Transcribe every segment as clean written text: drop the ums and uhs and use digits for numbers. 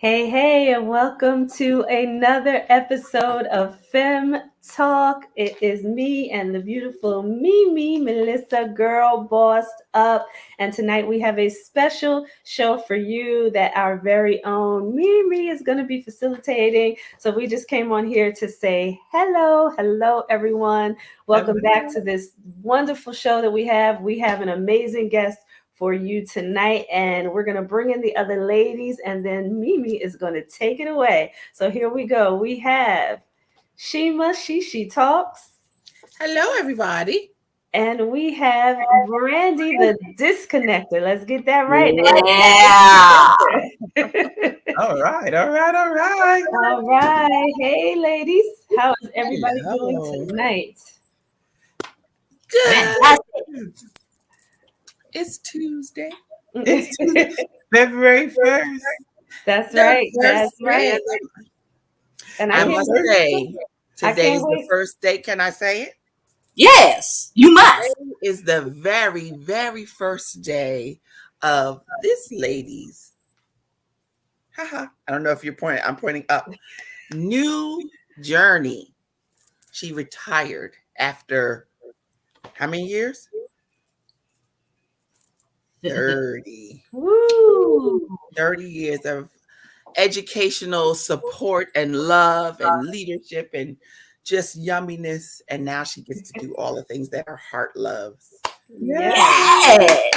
Hey, and welcome to another episode of FEM Talk. It is me and the beautiful Mimi, Melissa, girl bossed up. And tonight we have a special show for you that our very own Mimi is going to be facilitating. So we just came on here to say hello, everyone. Welcome back to this wonderful show that we have. We have an amazing guest for you tonight, and we're going to bring in the other ladies, and then Mimi is going to take it away. So here we go. We have Shima She Talks. Hello, everybody. And we have Brandy the Disconnector. Let's get that right. Yeah. All right. All right. Hey, ladies. How is everybody doing tonight? Good. It's Tuesday. February 1st. That's right. That's right. And I must say, today is the first day. Can I say it? Yes, you must. Today is the very, very first day of this lady's. I don't know if you're pointing. I'm pointing up. New journey. She retired after how many years? 30. Woo. 30 years of educational support and love and leadership and just yumminess. And now she gets to do all the things that her heart loves. Yes.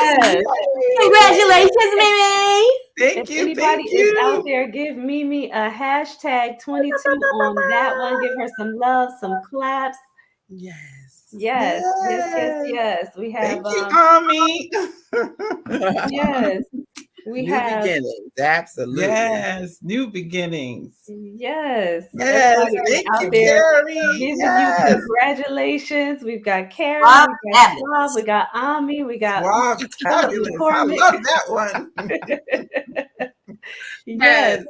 Congratulations, Mimi. If anybody is out there, give Mimi a hashtag 22 on that one. Give her some love, some claps. Yes. We have Thank you, Mommy. yes. We new have beginnings. Absolutely. Yes, new beginnings. Yes. Thank out you, there Carrie. giving you congratulations. We've got Carrie, we got Swab, we got Ami, we got fabulous. I love that one. Yes.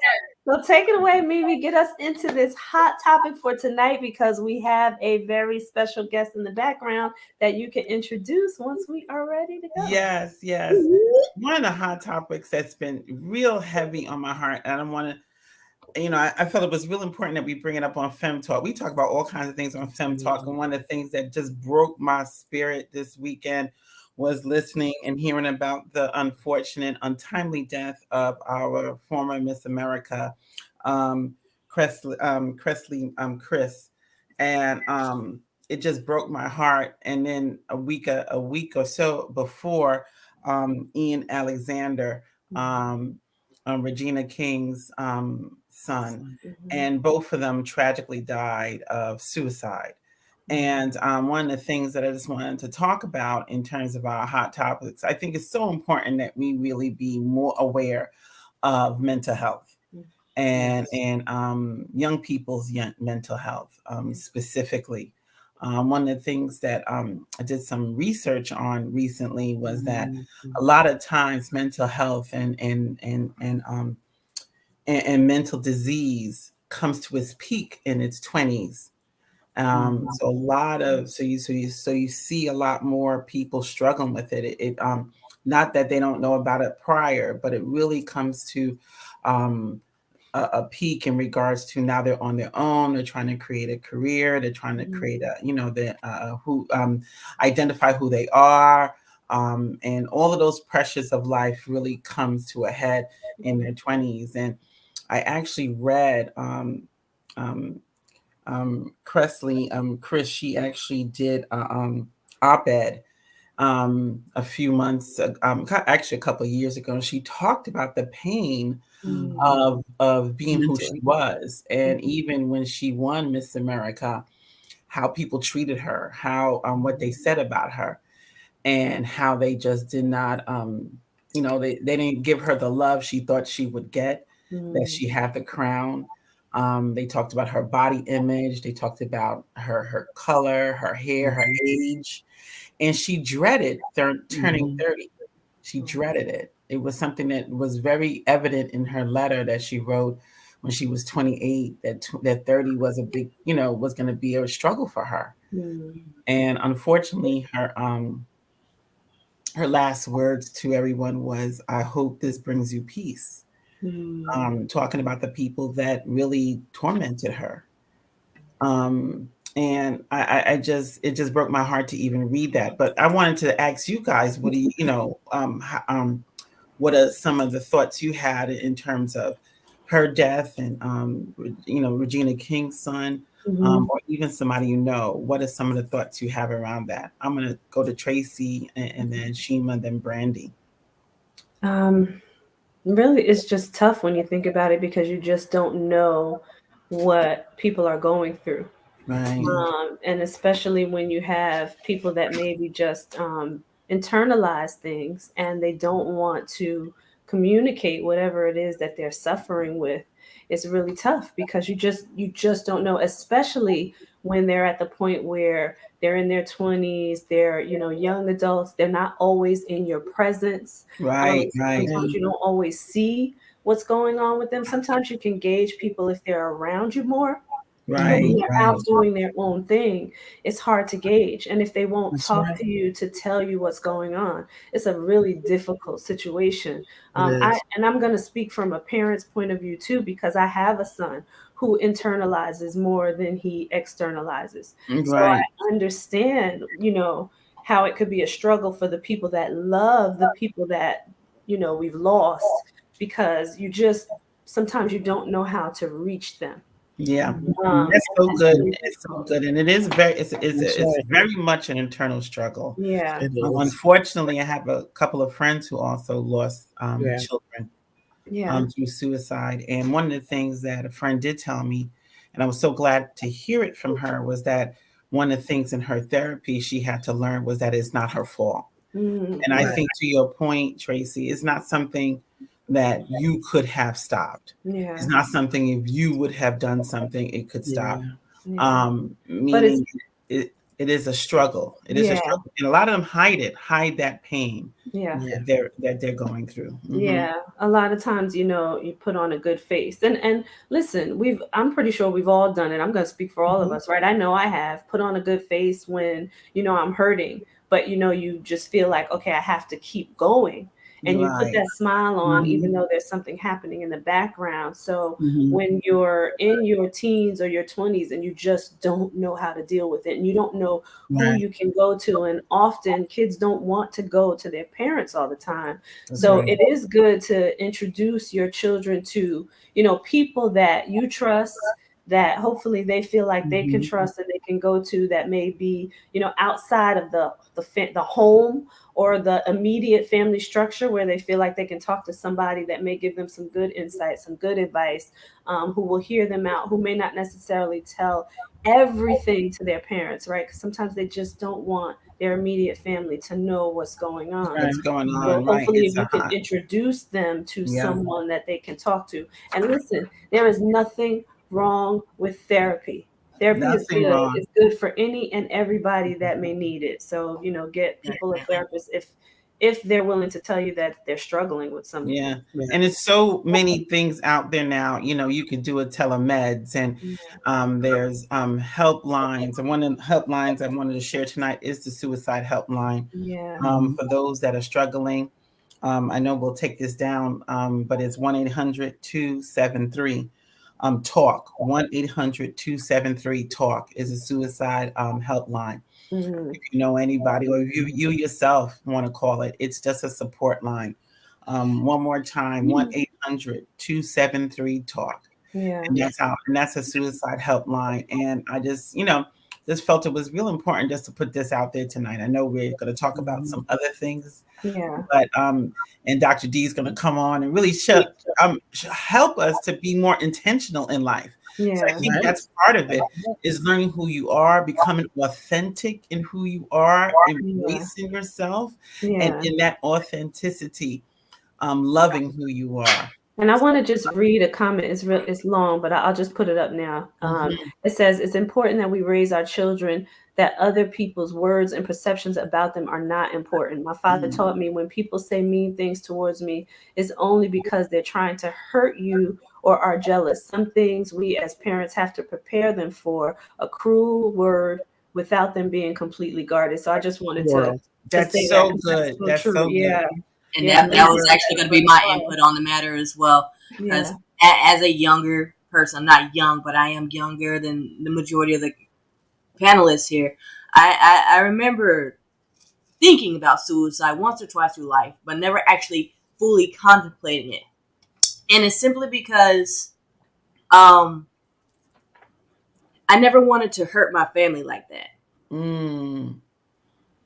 So take it away, Mimi. Get us into this hot topic for tonight because we have a very special guest in the background that you can introduce once we are ready to go. Yes. One of the hot topics that's been real heavy on my heart, and I want to, I felt it was real important that we bring it up on Fem Talk. We talk about all kinds of things on Fem Talk, and one of the things that just broke my spirit this weekend was listening and hearing about the unfortunate, untimely death of our former Miss America, Chris, and it just broke my heart. And then a week or so before, Ian Alexander, Regina King's son, and both of them tragically died of suicide. And one of the things that I just wanted to talk about in terms of our hot topics, I think it's so important that we really be more aware of mental health and young people's mental health specifically. One of the things that I did some research on recently was that a lot of times mental health and mental disease comes to its peak in its 20s. So you see a lot more people struggling with it. It not that they don't know about it prior, but it really comes to a peak in regards to now they're on their own. They're trying to create a career. They're trying to create identify who they are. And all of those pressures of life really comes to a head in their 20s. And I actually read Chris, she actually did op-ed a few months, actually a couple of years ago. And she talked about the pain of being who she was. And even when she won Miss America, how people treated her, how what they said about her, and how they just did not, they didn't give her the love she thought she would get, that she had the crown. They talked about her body image. They talked about her color, her hair, her age. And she dreaded turning 30. She dreaded it. It was something that was very evident in her letter that she wrote when she was 28, that 30 was a big, was going to be a struggle for her. And unfortunately, her last words to everyone was, "I hope this brings you peace." talking about the people that really tormented her. And I just, it just broke my heart to even read that. But I wanted to ask you guys, what do you, what are some of the thoughts you had in terms of her death and, Regina King's son, Mhm. or even somebody you know? What are some of the thoughts you have around that? I'm going to go to Tracy and then Shima, then Brandy. Um, Really, it's just tough when you think about it because you just don't know what people are going through. Right, And especially when you have people that maybe just internalize things and they don't want to communicate whatever it is that they're suffering with. It's really tough because you just don't know, especially when they're at the point where they're in their 20s, they're young adults, they're not always in your presence. right, So right, sometimes you don't always see what's going on with them. Sometimes you can gauge people if they're around you more, but when right, they're right. out doing their own thing, it's hard to gauge. And if they won't That's talk right. to you to tell you what's going on, it's a really difficult situation. It I is. and I'm going to speak from a parent's point of view too, because I have a son who internalizes more than he externalizes. So Right, I understand, how it could be a struggle for the people that love the people that we've lost, because you just sometimes you don't know how to reach them. yeah. Um, That's so and that's good. really It's so difficult. good, and it is very, That's it's right. very much an internal struggle. Yeah, It is. Unfortunately, I have a couple of friends who also lost Yeah. children yeah. through suicide. And one of the things that a friend did tell me, and I was so glad to hear it from her, was that one of the things in her therapy she had to learn was that it's not her fault. And I Yeah, Right. think to your point, Tracy, it's not something that you could have stopped. It's yeah, not something if you would have done something, it could stop. Yeah. yeah. But it's Meaning it is a struggle. It is a yeah, struggle. And a lot of them hide that pain yeah. Yeah. that they're going through. Yeah, a lot of times, you put on a good face. And listen, I'm pretty sure we've all done it. I'm going to speak for all of Mhm. us, right? I know I have put on a good face when, I'm hurting, but you just feel like, okay, I have to keep going. And you put Right. that smile on even Mhm. though there's something happening in the background. So Mhm. when you're in your teens or your 20s and you just don't know how to deal with it and you don't know who Right. you can go to, and often kids don't want to go to their parents all the time, That's so right. it is good to introduce your children to, people that you trust, that hopefully they feel like they can Mhm. trust and they can go to, that may be, outside of the home or the immediate family structure, where they feel like they can talk to somebody that may give them some good insight, some good advice, who will hear them out, who may not necessarily tell everything to their parents, right? Because sometimes they just don't want their immediate family to know what's going on. Right. What's going So on? Right. hopefully, if It's you a can hot. introduce them to Yeah. someone that they can talk to. And listen, there is nothing wrong with therapy. Therapy is Nothing good. wrong. It's good for any and everybody that may need it. So, get people a therapist if they're willing to tell you that they're struggling with something. Yeah. Yeah. And it's so many things out there now. You can do a telemeds, and Yeah. there's helplines. And one of the helplines I wanted to share tonight is the suicide helpline, Yeah. for those that are struggling. I know we'll take this down, but it's 1-800-273 talk. 1-800-273 talk is a suicide helpline. Mhm. If you know anybody, or if you yourself want to call it, it's just a support line. One more time, 1-800-273 talk. Yeah. And that's a suicide helpline. And I just felt it was real important just to put this out there tonight. I know we're going to talk about Mhm. some other things, Yeah. but and Dr. D is going to come on and really help us to be more intentional in life. So I Yeah. think Right. that's part of it, is learning who you are, becoming authentic in who you are, Yeah. embracing yourself, and Yeah. in that authenticity, loving who you are. And I want to just read a comment. It's long, but I'll just put it up now. Mhm. It says it's important that we raise our children that other people's words and perceptions about them are not important. My father Mm. taught me when people say mean things towards me, it's only because they're trying to hurt you or are jealous. Some things we as parents have to prepare them for, a cruel word without them being completely guarded. So I just wanted to World. say That's that so because that's good. so That's true. so good. Yeah. And Yeah, that was actually going to be my input on the matter as well. Because as a younger person, I'm not young, but I am younger than the majority of the panelists here. I remember thinking about suicide once or twice through life, but never actually fully contemplating it. And it's simply because I never wanted to hurt my family like that. Mm.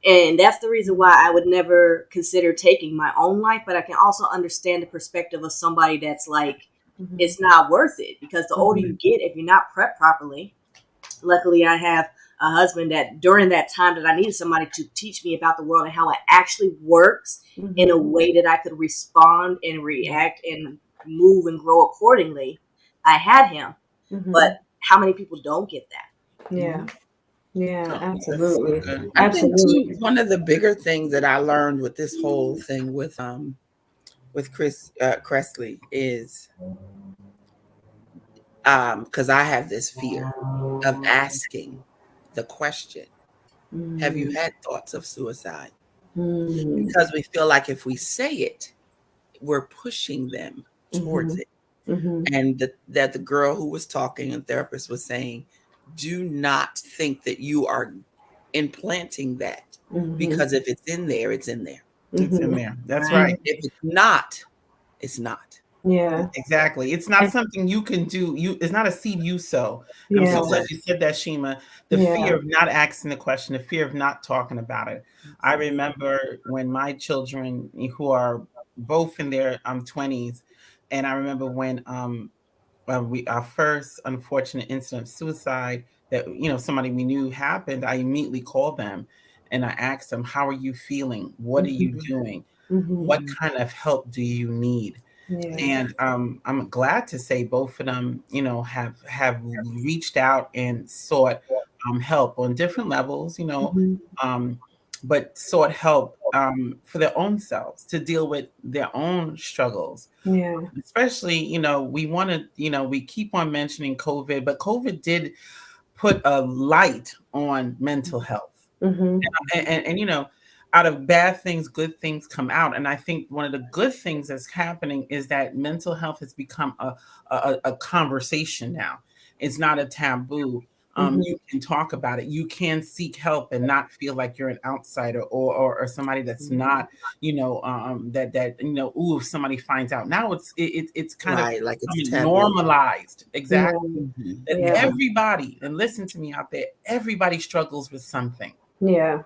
And that's the reason why I would never consider taking my own life. But I can also understand the perspective of somebody that's like, it's not worth it. Because the older you get, if you're not prepped properly, luckily I have a husband that during that time that I needed somebody to teach me about the world and how it actually works in a way that I could respond and react and move and grow accordingly, I had him. But how many people don't get that? Yeah. Yeah, Oh, absolutely. Good. I think too, Absolutely. one of the bigger things that I learned with this whole thing with Chris Kressley is because I have this fear of asking the question, have you had thoughts of suicide? Mm-hmm. Because we feel like if we say it, we're pushing them towards it. Mm-hmm. And that the girl who was talking and therapist was saying, do not think that you are implanting that, because if it's in there, it's in there. It's in there. That's Right. right. If it's not, it's not. Yeah. Exactly. It's not something you can do. It's not a seed you sow. I'm so glad you said that, Shima. The fear of not asking the question, the fear of not talking about it. I remember when my children, who are both in their 20s, and I remember when our first unfortunate incident of suicide that somebody we knew happened, I immediately called them and I asked them, "How are you feeling? What are you doing? What kind of help do you need?" And I'm glad to say both of them, have reached out and sought help on different levels, but sought help for their own selves to deal with their own struggles. Yeah. Especially, we want to, we keep on mentioning COVID, but COVID did put a light on mental health. Mm-hmm. And out of bad things, good things come out. And I think one of the good things that's happening is that mental health has become a conversation now. It's not a taboo. You can talk about it. You can seek help and not feel like you're an outsider or somebody that's not, ooh, if somebody finds out. Now it's kind of Right, like it's becoming taboo. normalized. Exactly. Mhm. That Yeah. everybody, and listen to me out there, everybody struggles with something. Yeah.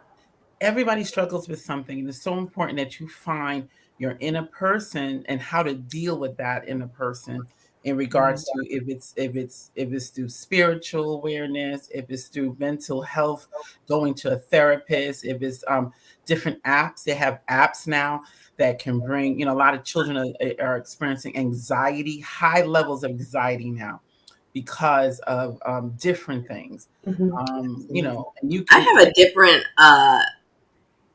Everybody struggles with something, and it's so important that you find your inner person and how to deal with that inner person in regards to if it's through spiritual awareness, if it's through mental health, going to a therapist, if it's different apps. They have apps now that can bring, a lot of children are experiencing anxiety, high levels of anxiety now because of different things. And you I can. have a different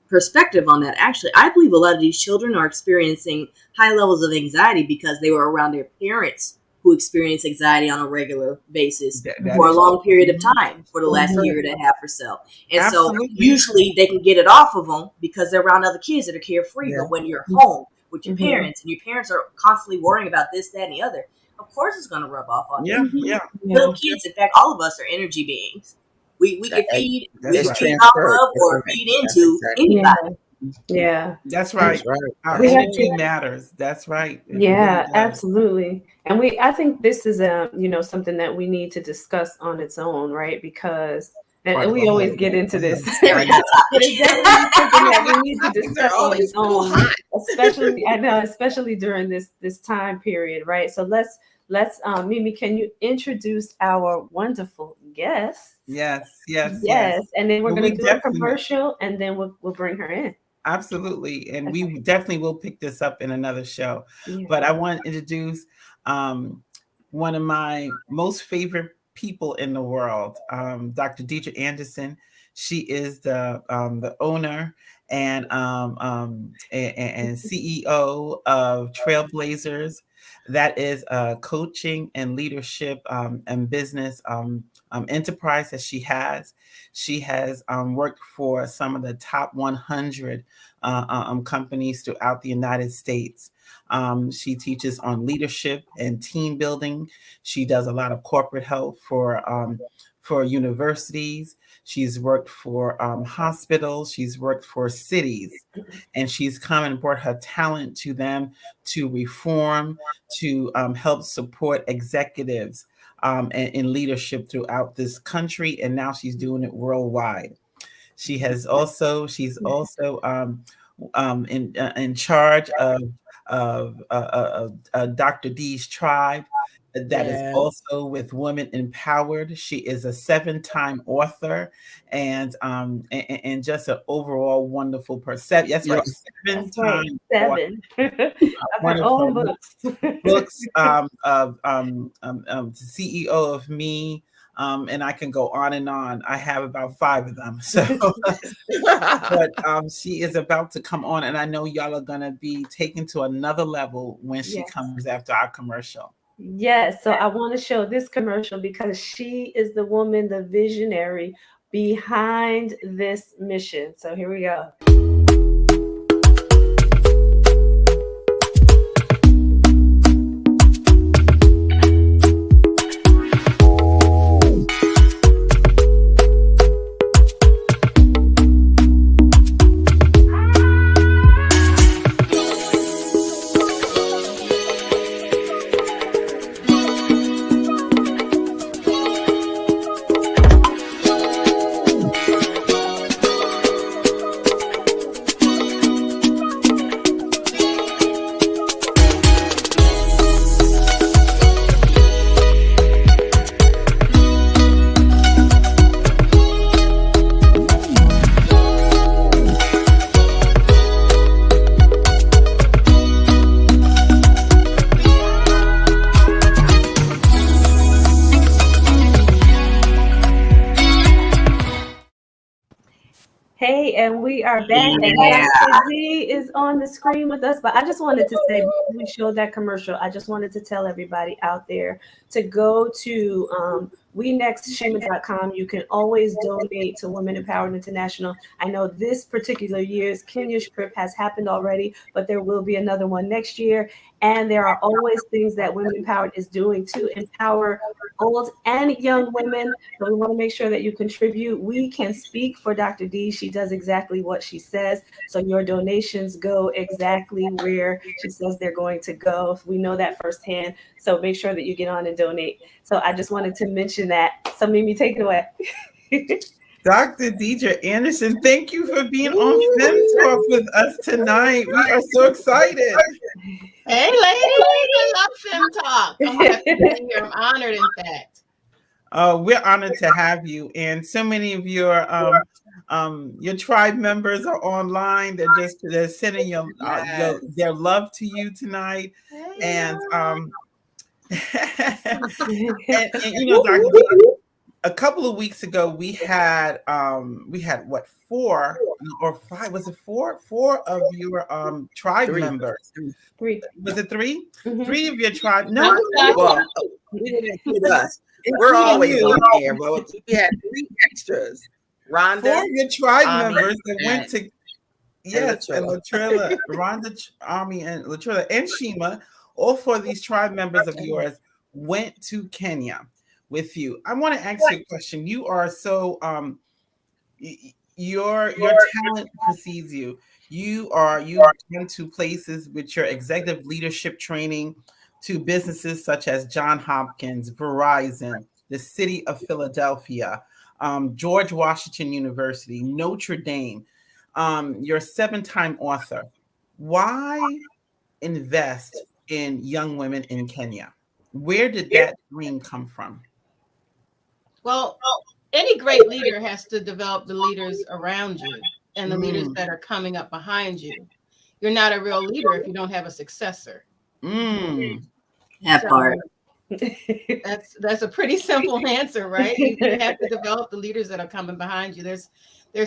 perspective on that. Actually, I believe a lot of these children are experiencing high levels of anxiety because they were around their parents who experience anxiety on a regular basis That for a is long period of time for the last year and a half or so. And so absolutely. usually they can get it off of them because they're around other kids that are carefree. Yeah. But when you're home with your parents and your parents are constantly worrying about this, that, and the other, of course it's going to rub off on Yeah, you. yeah, Little kids, in fact, all of us are energy beings. We can That- feed, we that's can It's right. feed off transferred. of or Right. feed That's into exactly. anybody. Yeah. That's That's right. right. Our We have energy to. matters. That's right. It really Yeah, does. absolutely. And I think this is something that we need to discuss on its own, right? Because, Part and of we a always whole. get into this, Every hot but it definitely is something that we need to Topics are discuss on always its so own, hot. especially I know, especially during this time period, right? So let's Mimi, can you introduce our wonderful guest? Yes, yes, yes. Yes, and then we're And gonna we do a definitely, commercial, and then we'll bring her in. absolutely, and we definitely will pick this up in another show. Yeah. But I want to introduce um, one of my most favorite people in the world, Dr. Deidre Anderson. She is the owner and CEO of Trailblazers. That is a coaching and leadership and business enterprise that she has. She has worked for some of the top 100 companies throughout the United States. She teaches on leadership and team building. She does a lot of corporate help for universities. She's worked for hospitals. She's worked for cities, and she's come and brought her talent to them to reform, to help support executives in leadership throughout this country. And now she's doing it worldwide. She's also in charge of Dr. D's tribe that is Yes. also with Women Empowered. She is a 7-time author and just an overall wonderful person. That's right, That's right. 7. Of one her of her own books. books CEO of Me, and I can go on and on. I have about 5 of them. So but she is about to come on, and I know y'all are gonna be taken to another level when she Yes. comes after our commercial. Yes. So I want to show this commercial because she is the woman, the visionary behind this mission. So here we go. Hey, and we are back, and Dr. D is on the screen with us. But I just wanted to say, before we showed that commercial, I just wanted to tell everybody out there to go to WeNextShima.com. You can always donate to Women Empowered International. I know this particular year's Kenya trip has happened already, but there will be another one next year. And there are always things that Women Empowered is doing to empower old and young women. So we want to make sure that you contribute. We can speak for Dr. D. She does exactly what she says. So your donations go exactly where she says they're going to go. We know that firsthand. So make sure that you get on and donate. So I just wanted to mention that. So Mimi, take it away. Dr. Deidre Anderson, thank you for being on FEM Talk with us tonight. We are so excited. Hey, ladies, I love FEM Talk. I'm happy to be here. I'm honored, in fact. We're honored to have you, and so many of your tribe members are online. They're sending their love to you tonight, and and you know, Dr. D, a couple of weeks ago we had what, 4 or 5? Was it 4? 4 of your tribe members. 3. Was it 3? Mhm. 3 of your tribe. No, Well, we didn't include us. We're always on there, but we had 3 extras. Rhonda, 4 of your tribe Army, members that went to and Latrella, Rhonda, Army, and Latrella, and Shima. All 4 of these tribe members of yours went to Kenya with you. I want to ask you a question. You are so your talent precedes you. You've gone to places with your executive leadership training to businesses such as John Hopkins, Verizon, the city of Philadelphia, George Washington University, Notre Dame. You're a 7-time author. Why invest in young women in Kenya? Where did that dream come from? Well, any great leader has to develop the leaders around you and the leaders that are coming up behind you. You're not a real leader if you don't have a successor. That part. That's a pretty simple answer, right? You have to develop the leaders that are coming behind you. There's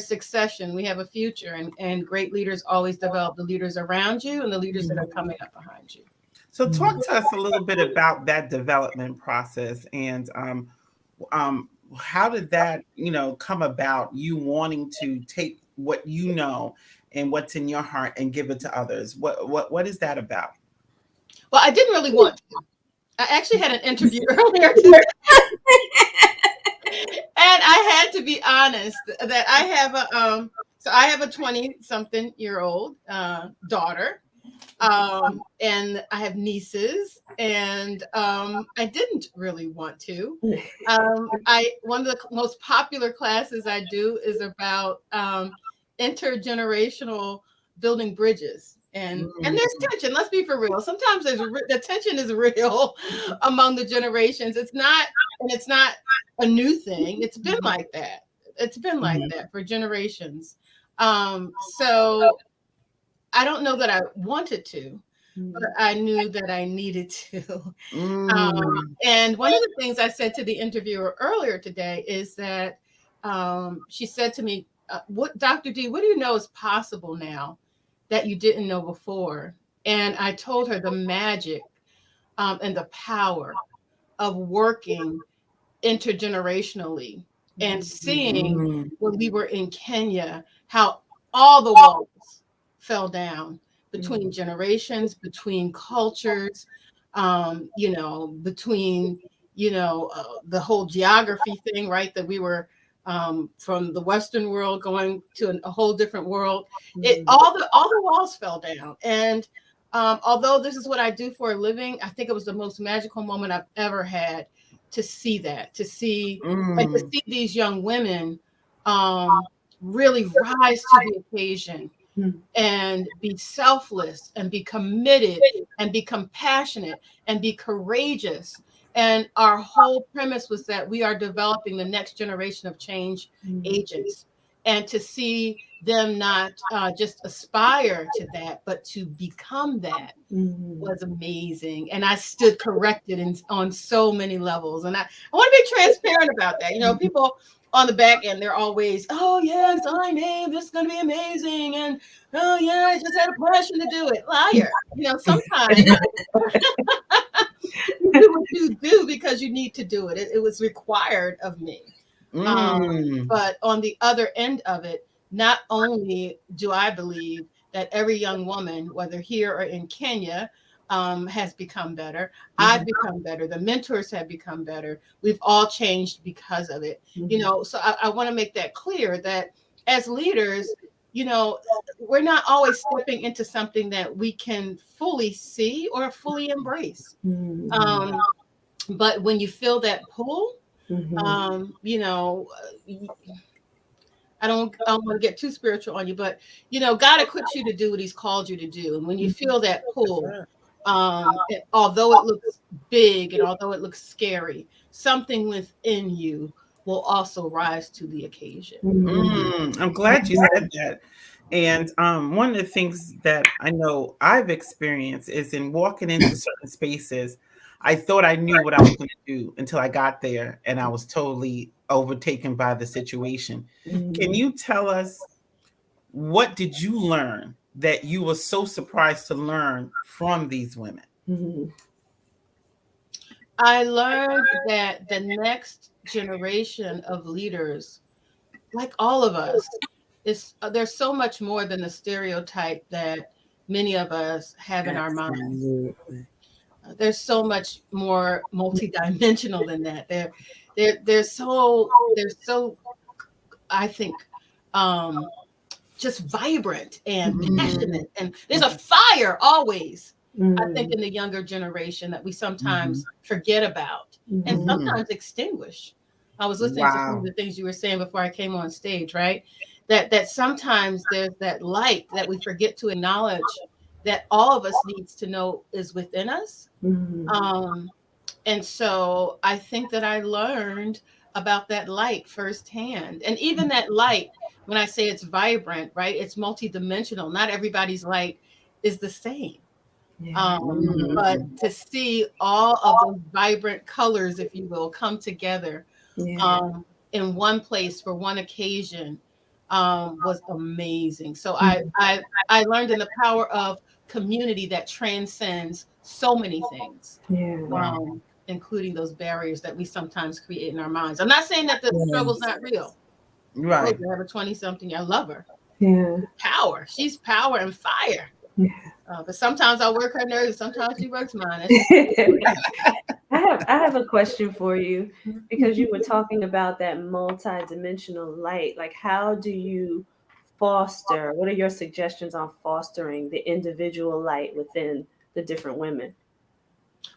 succession. We have a future, and great leaders always develop the leaders around you and the leaders that are coming up behind you. So talk to us a little bit about that development process, and how did that, come about, you wanting to take what you know and what's in your heart and give it to others? What is that about? Well, I didn't really want to. I actually had an interview earlier today, and I had to be honest that I have a 20-something-year-old daughter, and I have nieces, and I didn't really want to. I One of the most popular classes I do is about intergenerational building bridges. And there's tension. Let's be for real. Sometimes the tension is real among the generations. It's not a new thing. It's been like that. It's been like that for generations. So I don't know that I wanted to, but I knew that I needed to. And one of the things I said to the interviewer earlier today is that she said to me, "What, Dr. D, what do you know is possible now that you didn't know before?" And I told her the magic and the power of working intergenerationally and seeing when we were in Kenya how all the walls fell down between generations, between cultures, between the whole geography thing, right? That we were from the Western world going to a whole different world. All the walls fell down, and although this is what I do for a living, I think it was the most magical moment I've ever had to see that, to see and to see these young women really rise to the occasion and be selfless and be committed and be compassionate and be courageous. And our whole premise was that we are developing the next generation of change agents. And to see them not just aspire to that, but to become that was amazing. And I stood corrected on so many levels. And I want to be transparent about that. People on the back end, they're always, "Oh, yes, I know this is going to be amazing. And oh, yeah, I just had a passion to do it." Liar. Sometimes you do what you do because you need to do it. It was required of me. But on the other end of it, not only do I believe that every young woman, whether here or in Kenya, has become better. I've become better. The mentors have become better. We've all changed because of it. So I want to make that clear that as leaders, we're not always stepping into something that we can fully see or fully embrace. But when you feel that pull, I don't want to get too spiritual on you, but God equips you to do what He's called you to do. And when you feel that pull, although it looks big and although it looks scary, something within you will also rise to the occasion. I'm glad you said that. And one of the things that I know I've experienced is in walking into certain spaces, I thought I knew what I was going to do until I got there and I was totally overtaken by the situation. Can you tell us, what did you learn that you were so surprised to learn from these women? I learned that the next generation of leaders, like all of us, there's so much more than the stereotype that many of us have in our minds. There's so much more multidimensional than that. They're so I think just vibrant and passionate, and there's a fire always. I think in the younger generation that we sometimes forget about and sometimes extinguish. I was listening to some of the things you were saying before I came on stage, right? That sometimes there's that light that we forget to acknowledge that all of us needs to know is within us. And so I think that I learned about that light firsthand. And even that light, when I say it's vibrant, right? It's multidimensional. Not everybody's light is the same. But to see all of those vibrant colors, if you will, come together in one place for one occasion was amazing. So I learned in the power of community that transcends so many things, Yeah. including those barriers that we sometimes create in our minds. I'm not saying that the struggle's not real. Right. I have a 20-something. I love her. Yeah. Power. She's power and fire. Yeah. But sometimes I work her nerves. Sometimes she works mine. That's just I have a question for you, because you were talking about that multi-dimensional light. Like, how do you foster? What are your suggestions on fostering the individual light within the different women?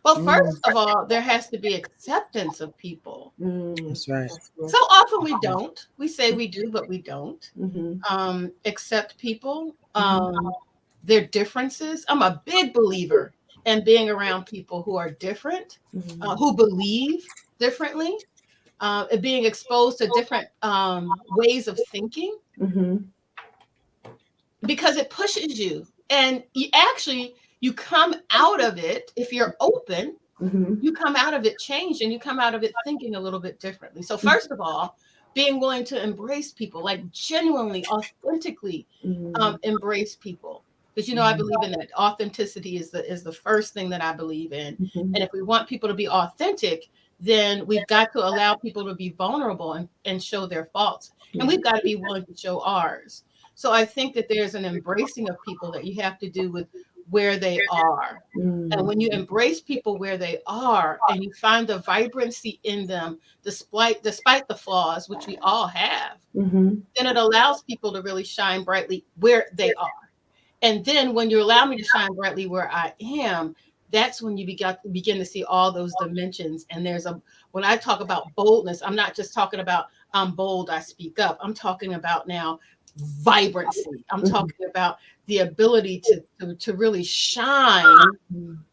well, first of all, there has to be acceptance of people. That's right. So often we don't. We say we do, but we don't. Mm-hmm. Accept people, their differences. I'm a big believer in being around people who are different, who believe differently, being exposed to different ways of thinking, Mm-hmm. because it pushes you. And you come out of it, if you're open, Mm-hmm. you come out of it changed, and you come out of it thinking a little bit differently. So first of all, being willing to embrace people, like genuinely, authentically embrace people. Because I believe in that. Authenticity is the first thing that I believe in. Mm-hmm. And if we want people to be authentic, then we've got to allow people to be vulnerable and show their faults. And we've got to be willing to show ours. So I think that there's an embracing of people that you have to do with where they are. And when you embrace people where they are and you find the vibrancy in them, despite the flaws, which we all have, Mm-hmm. then it allows people to really shine brightly where they are. And then when you allow me to shine brightly where I am, that's when you begin to see all those dimensions. And when I talk about boldness, I'm not just talking about I'm bold, I speak up. I'm talking about now vibrancy. I'm talking about the ability to really shine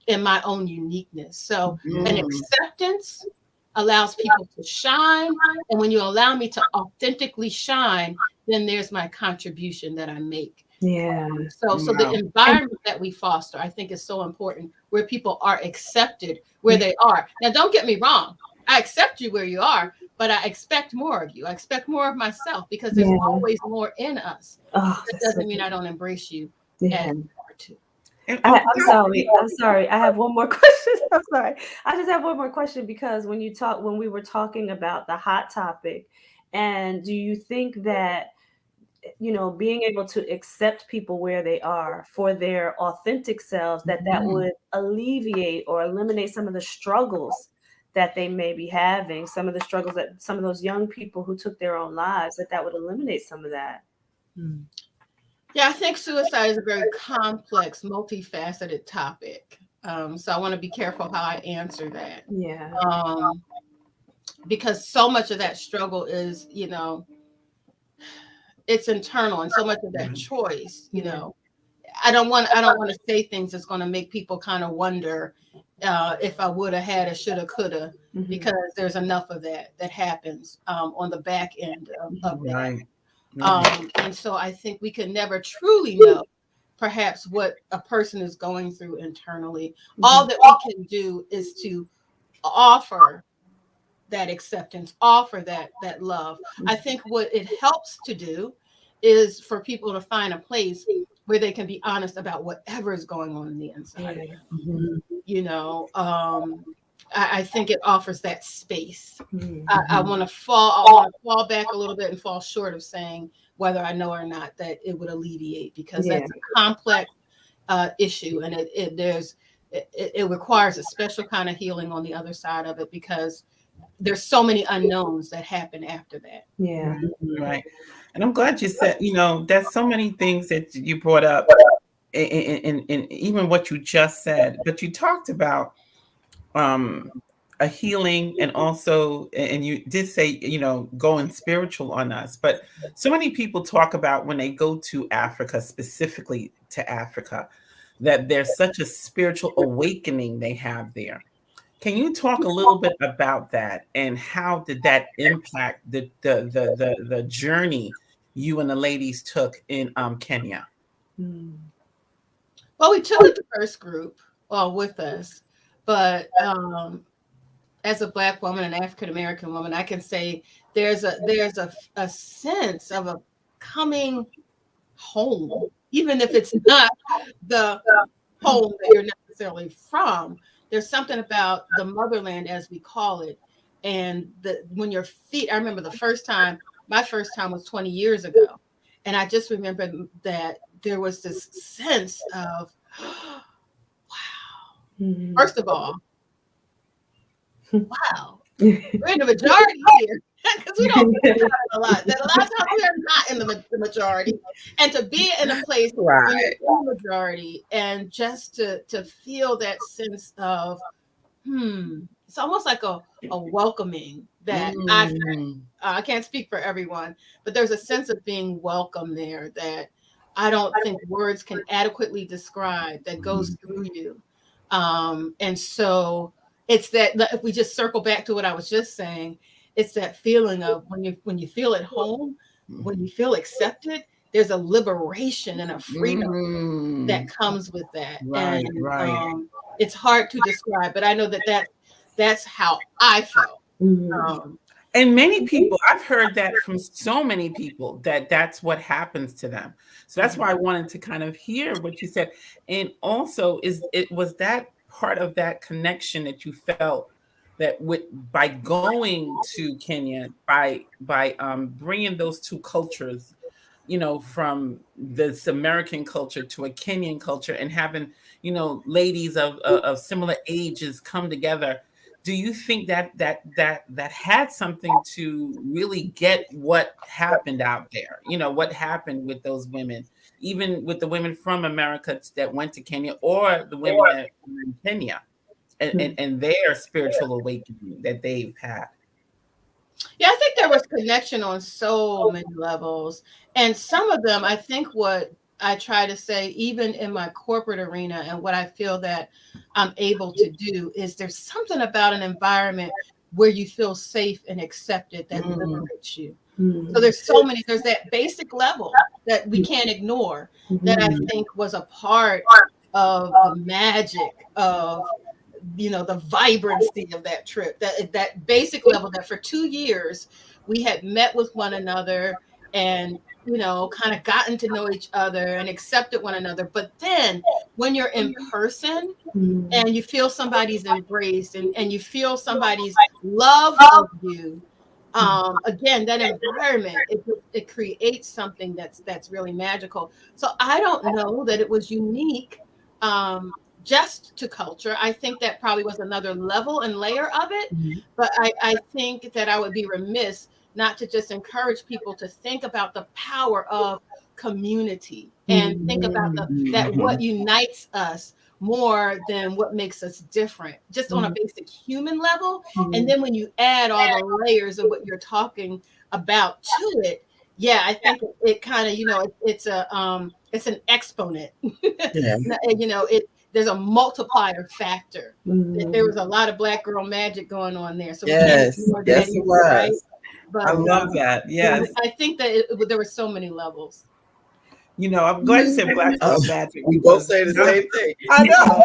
in my own uniqueness. So an acceptance allows people to shine. And when you allow me to authentically shine, then there's my contribution that I make. Yeah. So the environment that we foster, I think, is so important, where people are accepted where they are. Now, don't get me wrong. I accept you where you are, but I expect more of you. I expect more of myself, because there's always more in us. Oh, That doesn't mean I don't embrace you yeah. as you are too. I'm sorry. I have one more question. I'm sorry. I just have one more question, because when we were talking about the hot topic, and do you think that, being able to accept people where they are for their authentic selves, that would alleviate or eliminate some of the struggles that they may be having, some of the struggles that some of those young people who took their own lives, that would eliminate some of that? Yeah, I think suicide is a very complex, multifaceted topic. So I want to be careful how I answer that. Yeah. Because so much of that struggle is, it's internal, and so much of that choice, I don't want to say things that's going to make people kind of wonder if I would have, had a, shoulda, coulda, because there's enough of that happens on the back end of that. And so I think we can never truly know perhaps what a person is going through internally. All that we can do is to offer that acceptance, offer that love. I think what it helps to do is for people to find a place where they can be honest about whatever is going on in the inside of them. I think it offers that space. I want to fall back a little bit and fall short of saying whether I know or not that it would alleviate, because that's a complex issue, and it requires a special kind of healing on the other side of it, because there's so many unknowns that happen after that. Yeah. Right. And I'm glad you said, there's so many things that you brought up in even what you just said, but you talked about a healing, and also, and you did say, going spiritual on us, but so many people talk about when they go to Africa, specifically to Africa, that there's such a spiritual awakening they have there. Can you talk a little bit about that, and how did that impact the journey you and the ladies took in Kenya? Well, we took a diverse group with us, but as a Black woman, an African American woman, I can say there's a sense of a coming home. even if it's not the home that you're necessarily from. There's something about the motherland, as we call it, and the when your feet. I remember the first time. My first time was 20 years ago, and I just remember that there was this sense of, first of all, wow, we're in the majority here. Because we don't think about it a lot. That a lot of times we are not in the majority. And to be in a place when you're Right. in the majority and just to feel that sense of, it's almost like a welcoming that I can't speak for everyone, but there's a sense of being welcome there that I don't think words can adequately describe that goes through you. And so it's that if we just circle back to what I was just saying, it's that feeling of when you feel at home, when you feel accepted, there's a liberation and a freedom that comes with that. Right, And right. it's hard to describe, but I know that's how I felt. Um, And many people, I've heard that from so many people that that's what happens to them. So that's why I wanted to kind of hear what you said. And also, was that part of that connection that you felt that by going to Kenya, by bringing those two cultures, from this American culture to a Kenyan culture, and having ladies of similar ages come together. Do you think that had something to really get what happened out there? What happened with those women, even with the women from America that went to Kenya, or the women that were in Kenya, and their spiritual awakening that they've had. Yeah, I think there was connection on so many levels. And some of them, I think what I try to say, even in my corporate arena, and what I feel that I'm able to do is there's something about an environment where you feel safe and accepted that liberates you. So there's that basic level that we can't ignore that I think was a part of the magic of the vibrancy of that trip, that basic level that for 2 years we had met with one another and kind of gotten to know each other and accepted one another. But then when you're in person and you feel somebody's embrace, and you feel somebody's love of you, again, that environment, it creates something that's really magical. So I don't know that it was unique just to culture. I think that probably was another level and layer of it. But I think that I would be remiss not to just encourage people to think about the power of community and think about that what unites us more than what makes us different, just on a basic human level. And then when you add all the layers of what you're talking about to it, yeah, I think it kind of, it's an exponent. Yeah. There's a multiplier factor. There was a lot of black girl magic going on there, so we can't Yes. ignore Yes, that it either, right? was. But I love that. Yes. I think that there were so many levels. I'm glad you said black girl magic. We both say the same thing. I know.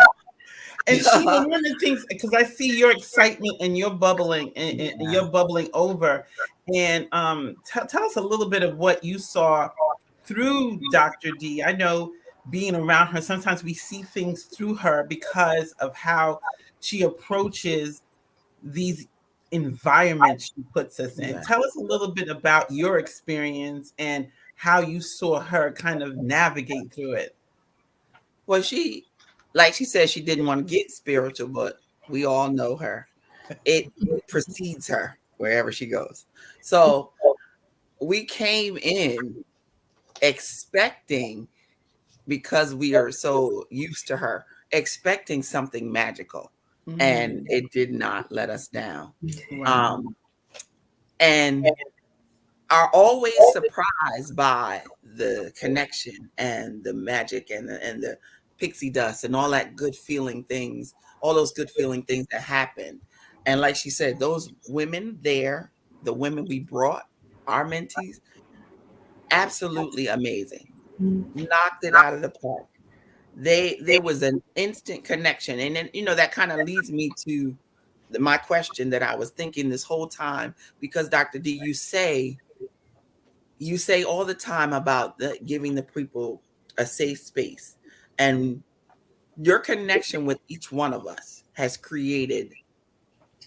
And Sheila, one of the things, because I see your excitement and your bubbling and you're bubbling over. And tell us a little bit of what you saw through Dr. D. I know being around her, sometimes we see things through her because of how she approaches these environments she puts us in. Yeah. Tell us a little bit about your experience and how you saw her kind of navigate through it. Well, like she said, she didn't want to get spiritual, but we all know her. It precedes her wherever she goes. So we came in expecting, because we are so used to her, expecting something magical. And it did not let us down. Right. And are always surprised by the connection and the magic and the pixie dust and all that good feeling things, all those good feeling things that happened. And like she said, those women there, the women we brought, our mentees, absolutely amazing. Knocked it out of the park. There was an instant connection. And then, that kind of leads me to my question that I was thinking this whole time, because Dr. D, you say all the time about giving the people a safe space. And your connection with each one of us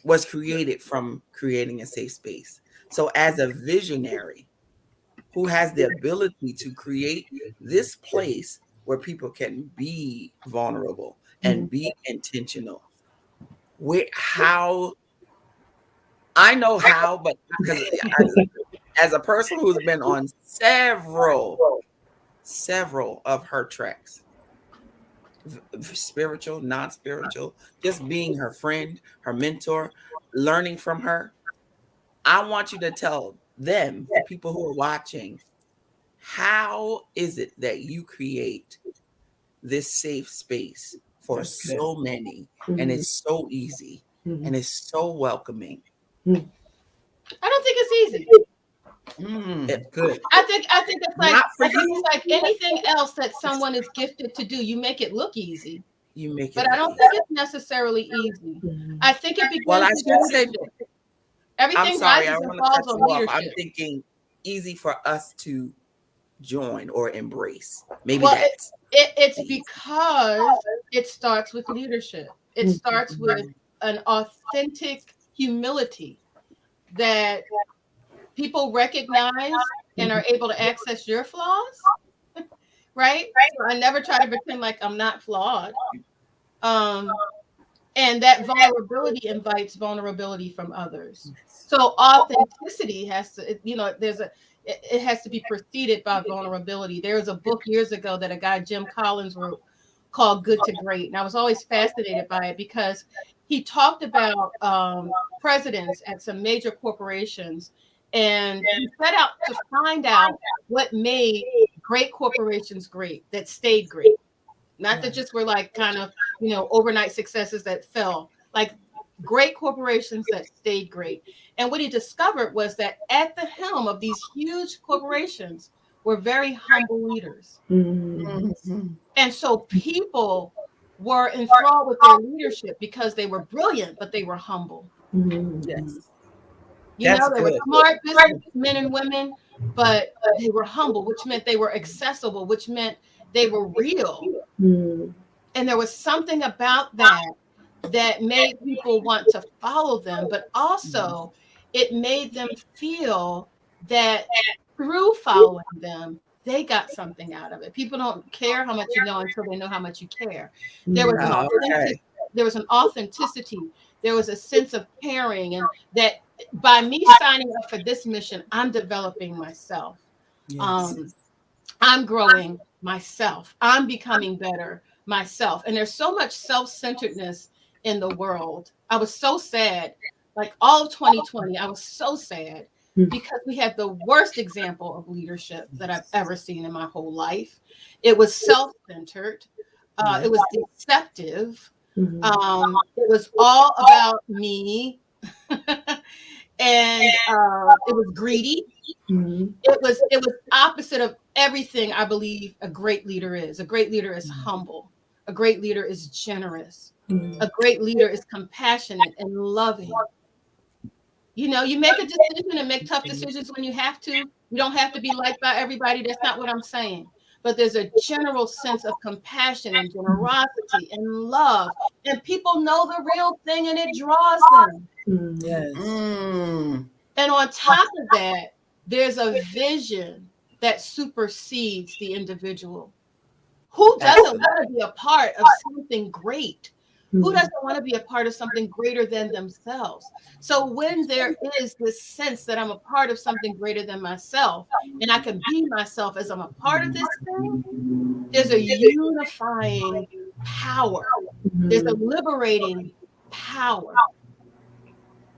was created from creating a safe space. So as a visionary who has the ability to create this place where people can be vulnerable and be intentional, how I know how, but because as a person who's been on several of her treks, spiritual, non-spiritual, just being her friend, her mentor, learning from her, I want you to tell them, the people who are watching, how is it that you create this safe space for so many, and it's so easy, and it's so welcoming? I don't think it's easy. Good. I think it's like, Not for I think you. it's like anything else that someone is gifted to do. You make it look easy, You make it but I look don't easy. think it's necessarily easy. I think it Well, begins I with should say, leadership. I'm Everything sorry, I rises want and to cut falls on you off. I'm leadership. thinking easy for us to join or embrace. Maybe Well, that's it's the easy. because it starts with leadership. It starts with an authentic humility that people recognize and are able to access your flaws, right? So I never try to pretend like I'm not flawed. Um, and that vulnerability invites vulnerability from others. So authenticity has to, it has to be preceded by vulnerability. There was a book years ago that a guy, Jim Collins, wrote called Good to Great. And I was always fascinated by it because he talked about presidents at some major corporations, and he set out to find out what made great corporations great, that stayed great. Not that just were like kind of, overnight successes that fell, like great corporations that stayed great. And what he discovered was that at the helm of these huge corporations were very humble leaders. And so people were enthralled with their leadership because they were brilliant, but they were humble. Yes. They were Good. smart businessmen and women, but they were humble, which meant they were accessible, which meant they were real. And there was something about that made people want to follow them, but also it made them feel that through following them, they got something out of it. People don't care how much you know until they know how much you care. There was an Okay. there was an authenticity. There was a sense of caring, and that by me signing up for this mission, I'm developing myself. Yes. Um, I'm growing myself. I'm becoming better myself. And there's so much self-centeredness in the world. I was so sad. Like all of 2020, I was so sad because we had the worst example of leadership that I've ever seen in my whole life. It was self-centered. It was deceptive. It was all about me. And it was greedy. It was opposite of everything I believe a great leader is. A great leader is humble. A great leader is generous. A great leader is compassionate and loving. You make a decision and make tough decisions when you have to. You don't have to be liked by everybody. That's not what I'm saying. But there's a general sense of compassion and generosity and love. And people know the real thing and it draws them. Yes. And on top of that, there's a vision that supersedes the individual. Who doesn't want to be a part of something great? Who doesn't want to be a part of something greater than themselves? So when there is this sense that I'm a part of something greater than myself, and I can be myself as I'm a part of this thing, there's a unifying power. There's a liberating power.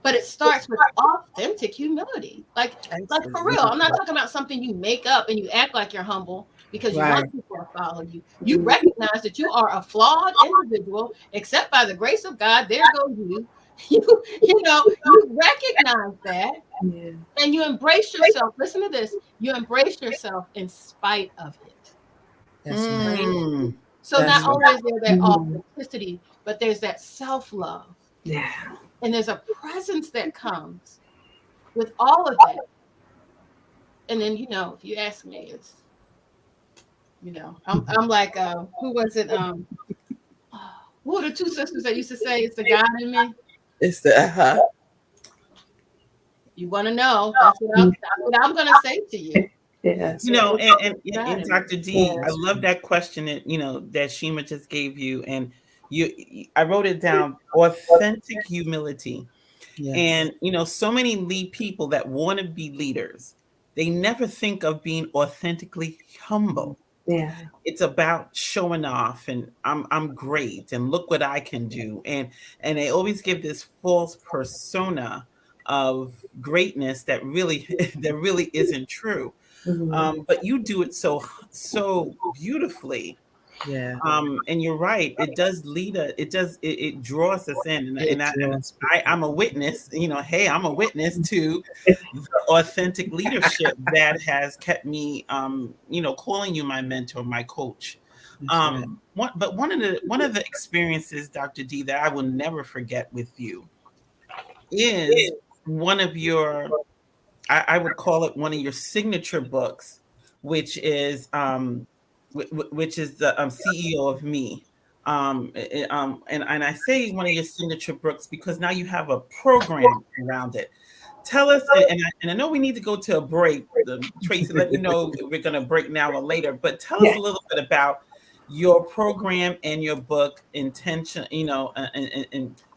But it starts with authentic humility. Like for real. I'm not talking about something you make up and you act like you're humble because you want people to follow you. You recognize that you are a flawed individual, except by the grace of God. There goes you. You recognize that and you embrace yourself. Listen to this. You embrace yourself in spite of it. That's right. So not only is there that authenticity, but there's that self-love. Yeah. And there's a presence that comes with all of that. And then, if you ask me, I'm like, who was it? Who are the two sisters that used to say it's the God in me? It's the You want to know? That's what I'm gonna say to you. Yeah. And Dr. D, I love that question that that Shima just gave you, and I wrote it down: authentic humility. yes. And so many lead people that want to be leaders, they never think of being authentically humble. Yeah. It's about showing off, and I'm great, and look what I can do, and they always give this false persona of greatness that really that really isn't true. But you do it so beautifully. Yeah. And you're right, it does it draws us in, It draws I'm a witness, hey, I'm a witness to the authentic leadership that has kept me, calling you my mentor, my coach. That's right. One of the experiences, Dr. D, that I will never forget with you is one of your, I would call it one of your signature books, which is which is the CEO of Me. And I say one of your signature books because now you have a program around it. Tell us, and I know we need to go to a break. Tracy, let me know if we're going to break now or later. But tell us Yeah. a little bit about your program and your book, and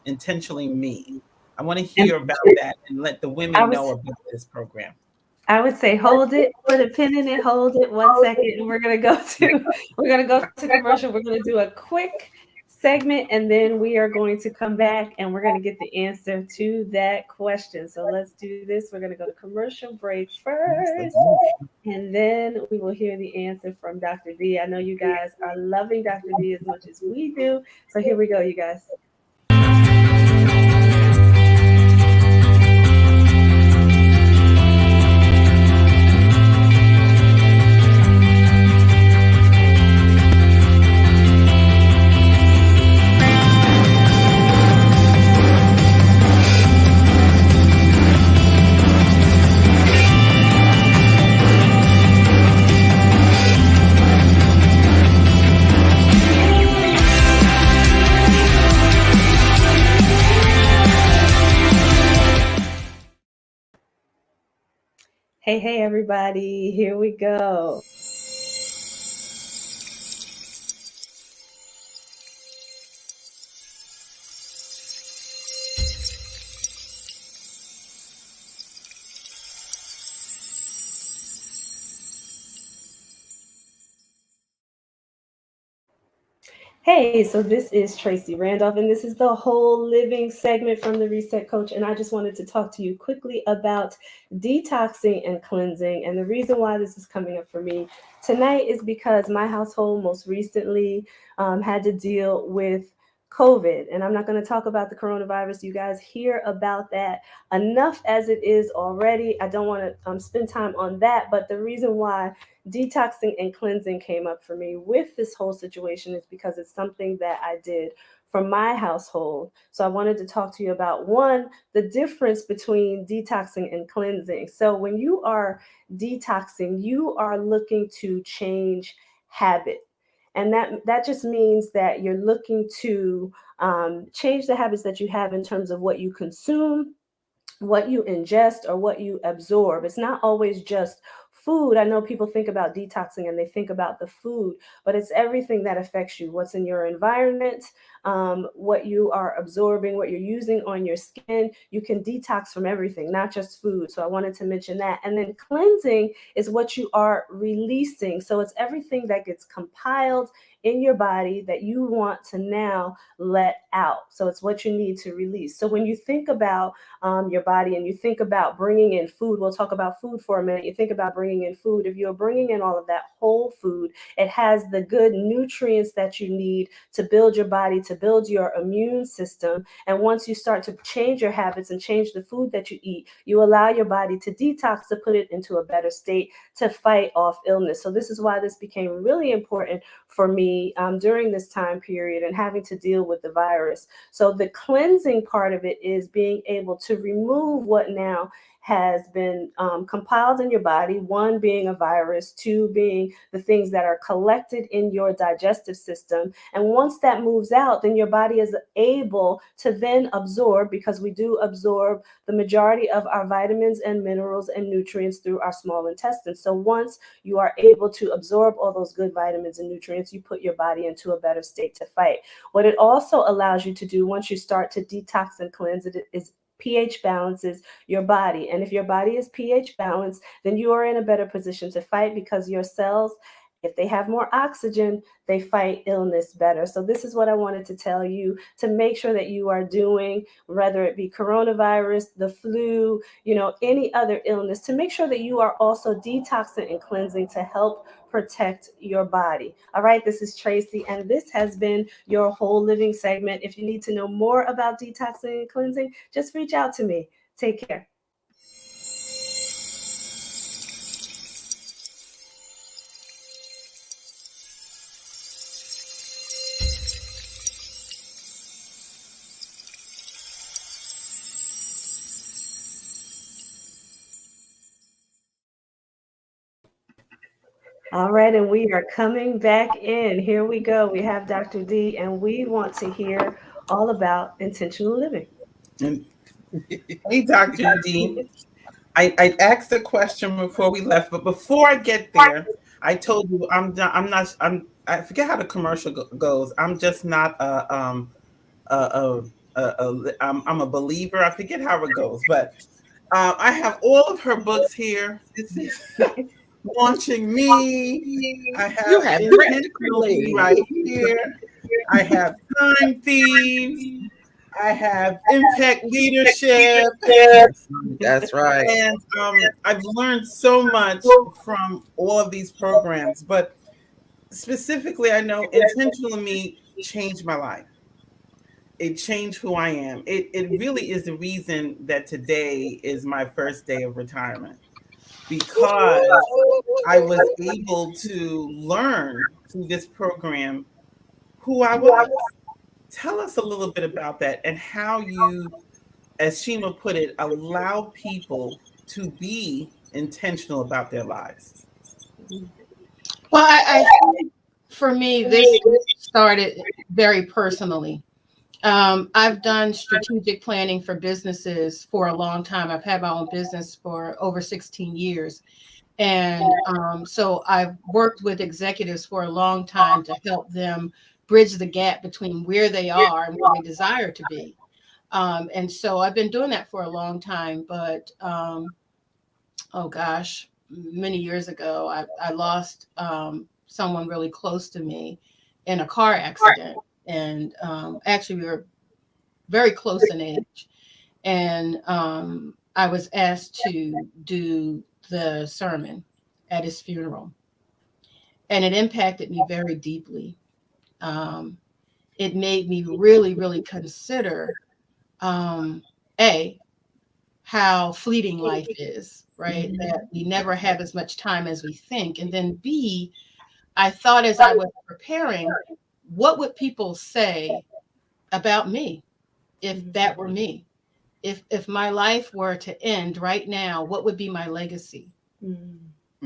intentionally me. I want to And hear about that and let the I women was know about this program. I would say hold it, put a pin in it, hold it 1 second, and we're gonna go to commercial. We're gonna do a quick segment, and then we are going to come back and we're gonna get the answer to that question. So let's do this. We're gonna go to commercial break Yes, first, let's go. and then we will hear the answer from Dr. D. I know you guys are loving Dr. D as much as we do. So here we go, you guys. Hey, hey, everybody. Here we go. Hey, so this is Tracy Randolph, and this is the whole living segment from the Reset Coach. And I just wanted to talk to you quickly about detoxing and cleansing. And the reason why this is coming up for me tonight is because my household most recently had to deal with COVID. And I'm not going to talk about the coronavirus. You guys hear about that enough as it is already. I don't want to spend time on that. But the reason why detoxing and cleansing came up for me with this whole situation is because it's something that I did for my household. So I wanted to talk to you about one, the difference between detoxing and cleansing. So when you are detoxing, you are looking to change habit. And that just means that you're looking to change the habits that you have in terms of what you consume, what you ingest, or what you absorb. It's not always just food. I know people think about detoxing and they think about the food, but it's everything that affects you, what's in your environment, what you are absorbing, what you're using on your skin. You can detox from everything, not just food. So I wanted to mention that. And then cleansing is what you are releasing. So it's everything that gets compiled in your body that you want to now let out. So it's what you need to release. So when you think about your body and you think about bringing in food, we'll talk about food for a minute. You think about bringing in food. If you're bringing in all of that whole food, it has the good nutrients that you need to build your body, to build your immune system. And once you start to change your habits and change the food that you eat, you allow your body to detox, to put it into a better state to fight off illness. So this is why this became really important for me during this time period and having to deal with the virus. So the cleansing part of it is being able to remove what now has been compiled in your body, one being a virus, two being the things that are collected in your digestive system. And once that moves out, then your body is able to then absorb, because we do absorb the majority of our vitamins and minerals and nutrients through our small intestines. So once you are able to absorb all those good vitamins and nutrients, you put your body into a better state to fight. What it also allows you to do once you start to detox and cleanse it is pH balances your body. And if your body is pH balanced, then you are in a better position to fight, because your cells, if they have more oxygen, they fight illness better. So this is what I wanted to tell you, to make sure that you are doing, whether it be coronavirus, the flu, any other illness, to make sure that you are also detoxing and cleansing to help protect your body. All right, this is Tracy, and this has been your Whole Living segment. If you need to know more about detoxing and cleansing, just reach out to me. Take care. All right, and we are coming back in. Here we go. We have Dr. D, and we want to hear all about intentional living. And hey, Dr. D. I asked a question before we left, but before I get there, I told you I forget how the commercial goes. I'm just not I'm a believer. I forget how it goes, but I have all of her books here. This is Launching Me. I You have have written Intentionally right here. I have Time Thieves. I have Impact Leadership. That's right. And I've learned so much from all of these programs, but specifically, I know Intentional Me changed my life. It changed who I am. It really is the reason that today is my first day of retirement, because I was able to learn through this program who I was. Tell us a little bit about that and how you, as Shima put it, allow people to be intentional about their lives. Well, I think for me, this started very personally. I've done strategic planning for businesses for a long time. I've had my own business for over 16 years. And so I've worked with executives for a long time to help them bridge the gap between where they are and where they desire to be. And so I've been doing that for a long time. But oh gosh, many years ago, I lost someone really close to me in a car accident. And actually, we were very close in age. And I was asked to do the sermon at his funeral. And it impacted me very deeply. Um, it made me really, really consider A, how fleeting life is, right? Mhm. That we never have as much time as we think. And then B, I thought as I was preparing, what would people say about me if that were me? If my life were to end right now, what would be my legacy? Mhm.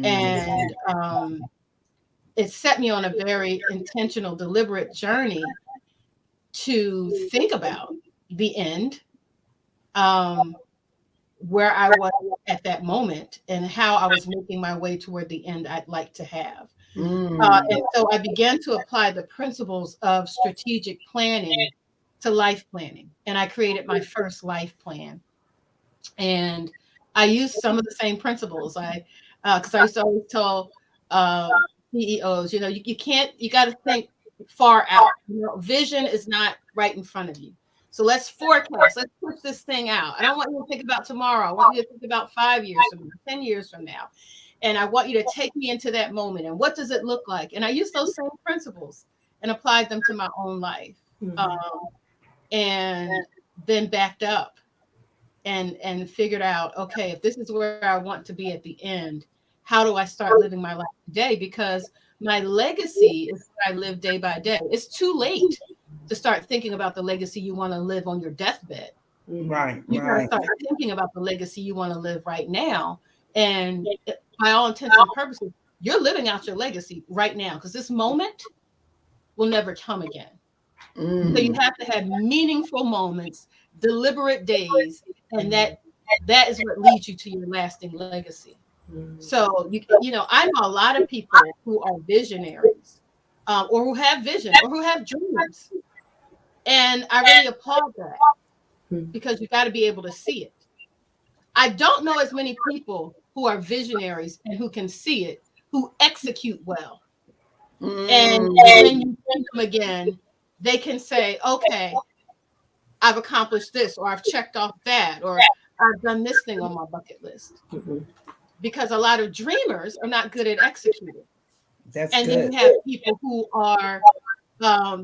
And it set me on a very intentional, deliberate journey to think about the end, um, where I was at that moment, and how I was making my way toward the end I'd like to have. And so I began to apply the principles of strategic planning to life planning, and I created my first life plan. And I use some of the same principles. Because I used to always tell uh, CEOs, you can't, you got to think far out. Vision is not right in front of you. So let's forecast. Let's push this thing out. I don't want you to think about tomorrow. I want you to think about 5 years from now, 10 years from now. And I want you to take me into that moment. And what does it look like? And I use those same principles and applied them to my own life. Mhm. And then backed up and figured out, okay, if this is where I want to be at the end, how do I start living my life today? Because my legacy is what I live day by day. It's too late to start thinking about the legacy you want to live on your deathbed. Right, You got to right. start thinking about the legacy you want to live right now. And by all intents and purposes, you're living out your legacy right now because this moment will never come again. So you Mm. have to have meaningful moments, deliberate days, and that is what leads you to your lasting legacy. So I know a lot of people who are visionaries, or who have vision, or who have dreams, and I really applaud that because you got to be able to see it. I don't know as many people who are visionaries and who can see it, who execute well. And when Mm. you see them again, they can say, okay, I've accomplished this, or I've checked off that, or I've done this thing on my bucket list. Because a lot of dreamers are not good at executing. That's And then good. you have people who are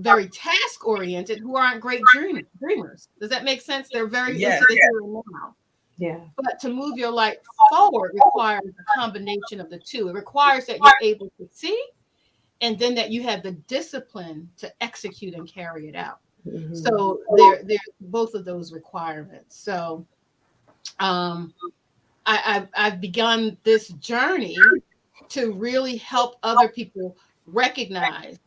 very task oriented who aren't great dreamers. Does that make sense? They're very Yes. into the here and now. Yeah. But to move your life forward requires a combination of the two. It requires that you're able to see, and then that you have the discipline to execute and carry it out. So there's both of those requirements. So I've begun this journey to really help other people recognize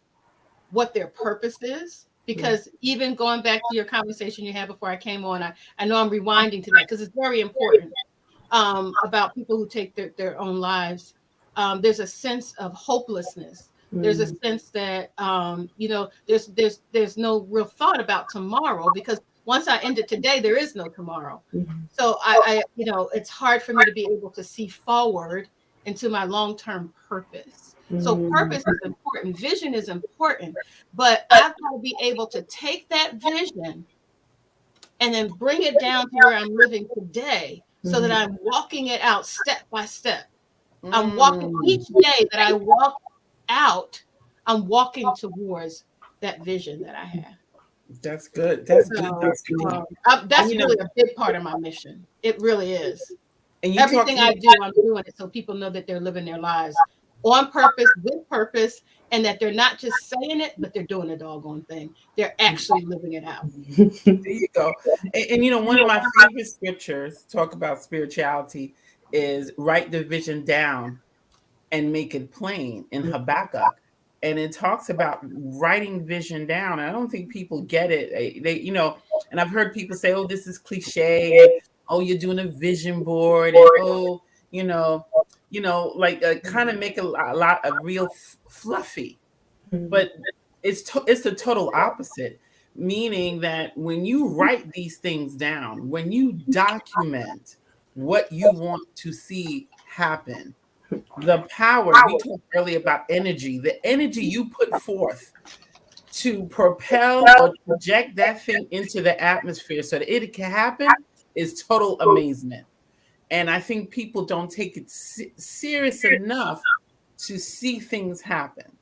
what their purpose is. Because even going back to your conversation you had before I came on, I know I'm rewinding to that because it's very important, about people who take their own lives. There's a sense of hopelessness. There's a sense that there's no real thought about tomorrow, because once I end it today, there is no tomorrow. So it's hard for me to be able to see forward into my long-term purpose. So purpose is important, vision is important, but I've got to be able to take that vision and then bring it down to where I'm living today, so that I'm walking it out step by step. I'm walking each day that I walk out, I'm walking towards that vision that I have. That's good. That's good. So That's good. that's And really a big part of my mission. It really is. and you talk. Everything I do, I'm doing it so people know that they're living their lives on purpose, with purpose, and that they're not just saying it, but they're doing the doggone thing. They're actually living it out. There you go. And one of my favorite scriptures talk about spirituality is write the vision down and make it plain in Habakkuk. And it talks about writing vision down. And I don't think people get it. And I've heard people say, oh, this is cliche. And, oh, you're doing a vision board. And, oh, like kind of make a lot of real fluffy. But it's the total opposite, meaning that when you write these things down, when you document what you want to see happen, the power we talked earlier about energy, the energy you put forth to propel or project that thing into the atmosphere so that it can happen is total amazement. And I think people don't take it serious enough to see things happen.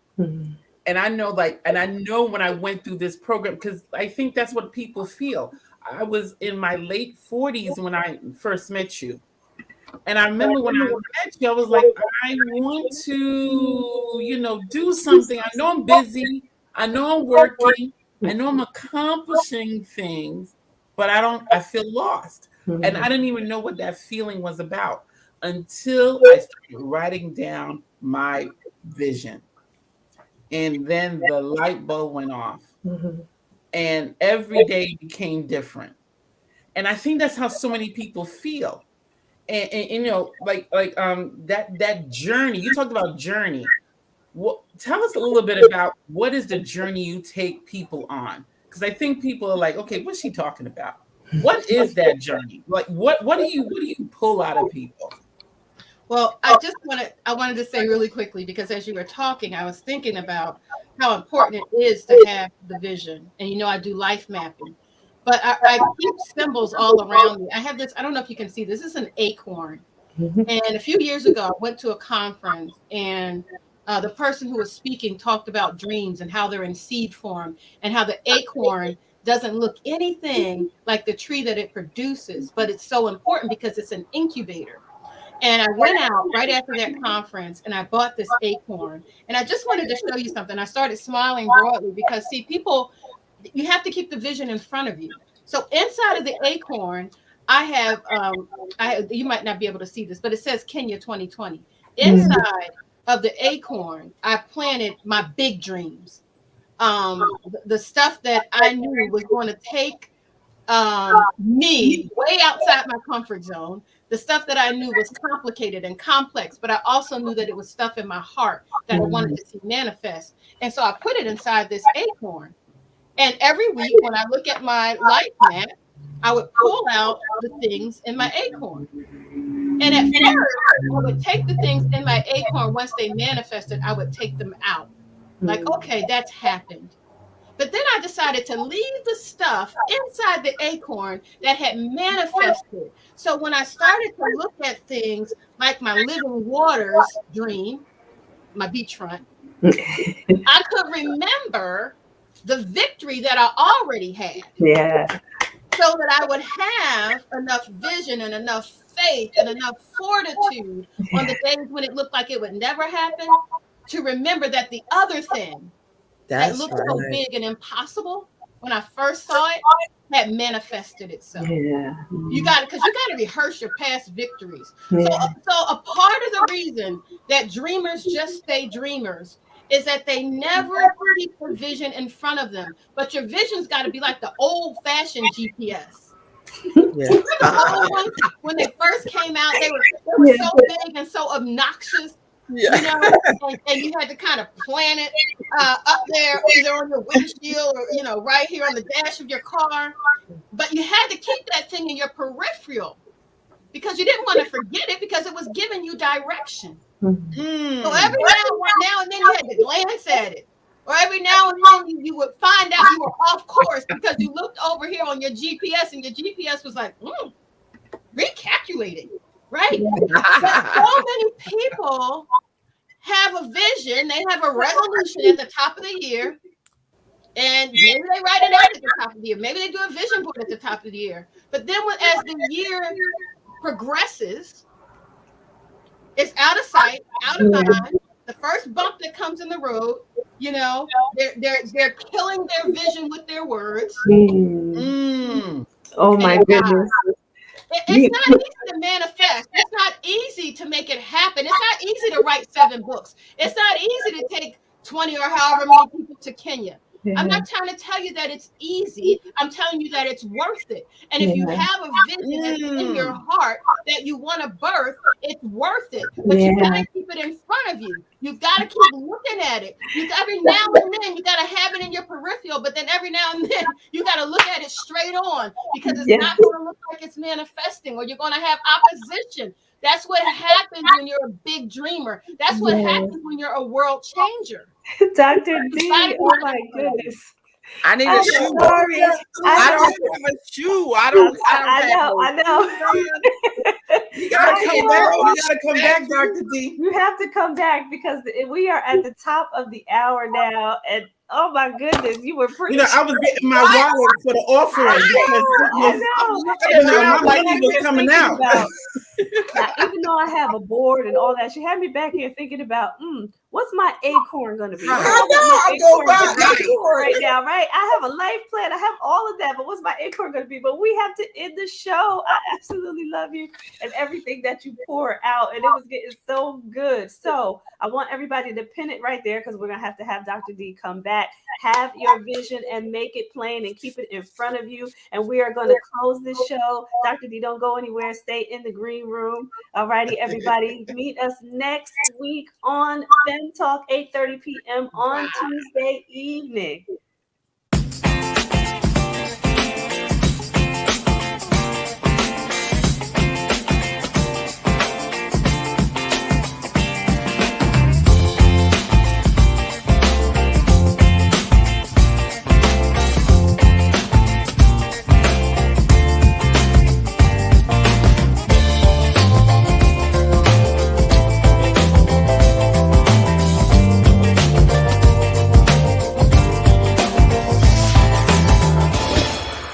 And I know when I went through this program, because I think that's what people feel. I was in my late 40s when I first met you. And I remember when I met you, I was like, I want to, do something. I know I'm busy. I know I'm working. I know I'm accomplishing things, but I feel lost. And I didn't even know what that feeling was about until I started writing down my vision. And then the light bulb went off. And every day became different. And I think that's how so many people feel. And that journey, you talked about journey. Tell us a little bit about what is the journey you take people on, because I think people are like, okay, what's she talking about? What is that journey? Like what do you pull out of people? Well, I wanted to say really quickly, because as you were talking, I was thinking about how important it is to have the vision. And I do life mapping, but I keep symbols all around me. I have this, I don't know if you can see this is an acorn. And a few years ago, I went to a conference, and the person who was speaking talked about dreams and how they're in seed form, and how the acorn doesn't look anything like the tree that it produces, but it's so important because it's an incubator. And I went out right after that conference and I bought this acorn. And I just wanted to show you something. I started smiling broadly because, see, people, you have to keep the vision in front of you. So inside of the acorn, I have you might not be able to see this, but it says Kenya 2020. Inside of the acorn, I planted my big dreams. The stuff that I knew was going to take me way outside my comfort zone, the stuff that I knew was complicated and complex, but I also knew that it was stuff in my heart that I wanted to see manifest. And so I put it inside this acorn. And every week when I look at my life map, I would pull out the things in my acorn. And at first, I would take the things in my acorn once they manifested, I would take them out. Like, okay, that's happened. But then I decided to leave the stuff inside the acorn that had manifested. So when I started to look at things like my living waters dream, my beachfront, I could remember the victory that I already had. Yeah. So that I would have enough vision and enough faith and enough fortitude on the days when it looked like it would never happen to remember that the other thing that That's looked so right. big and impossible when I first saw it had manifested itself. Yeah. You got it, because you got to rehearse your past victories. Yeah. So a part of the reason that dreamers just stay dreamers is that they never keep the vision in front of them. But your vision's got to be like the old-fashioned GPS. Yeah. Remember the old ones when they first came out? They were so big and so obnoxious. Yeah. You know, and you had to kind of plan it up there, either on your windshield or, you know, right here on the dash of your car. But you had to keep that thing in your peripheral because you didn't want to forget it because it was giving you direction. So every now and then you had to glance at it. Or every now and then you would find out you were off course because you looked over here on your GPS and your GPS was like, recalculating, right? But so many people have a vision, they have a resolution at the top of the year, and maybe they write it out at the top of the year. Maybe they do a vision board at the top of the year. But then as the year progresses, it's out of sight, out of mind. The first bump that comes in the road, you know, they're killing their vision with their words. Oh my goodness. It's not easy to manifest. It's not easy to make it happen. It's not easy to write 7 books. It's not easy to take 20 or however many people to Kenya. I'm not trying to tell you that it's easy. I'm telling you that it's worth it. And if you have a vision that's in your heart that you want to birth, it's worth it. But you got to keep it in front of you. You got to keep looking at it. Every now and then you got to have it in your peripheral, but then every now and then you got to look at it straight on because it's not going to look like it's manifesting, or you're going to have opposition. That's what happens when you're a big dreamer. That's what happens when you're a world changer. Dr. D, oh my goodness. I need a shoe. Sorry. I don't have a shoe. I know. You gotta come back. You gotta come back, Dr. D. You have to come back because we are at the top of the hour now, and oh my goodness, you were pretty. You know, I was getting my wallet for the offering because my money was coming out. Now, even though I have a board and all that, she had me back here thinking about, what's my acorn going to be? I go back right now, right? I have a life plan. I have all of that, but what's my acorn going to be? But we have to end the show. I absolutely love you and everything that you pour out, and it was getting so good. So I want everybody to pin it right there because we're going to have Dr. D come back. Have your vision and make it plain and keep it in front of you. And we are going to close this show. Dr. D, don't go anywhere. Stay in the green room. All righty, everybody. Meet us next week on FEM Talk, 8:30 p.m. on Tuesday evening.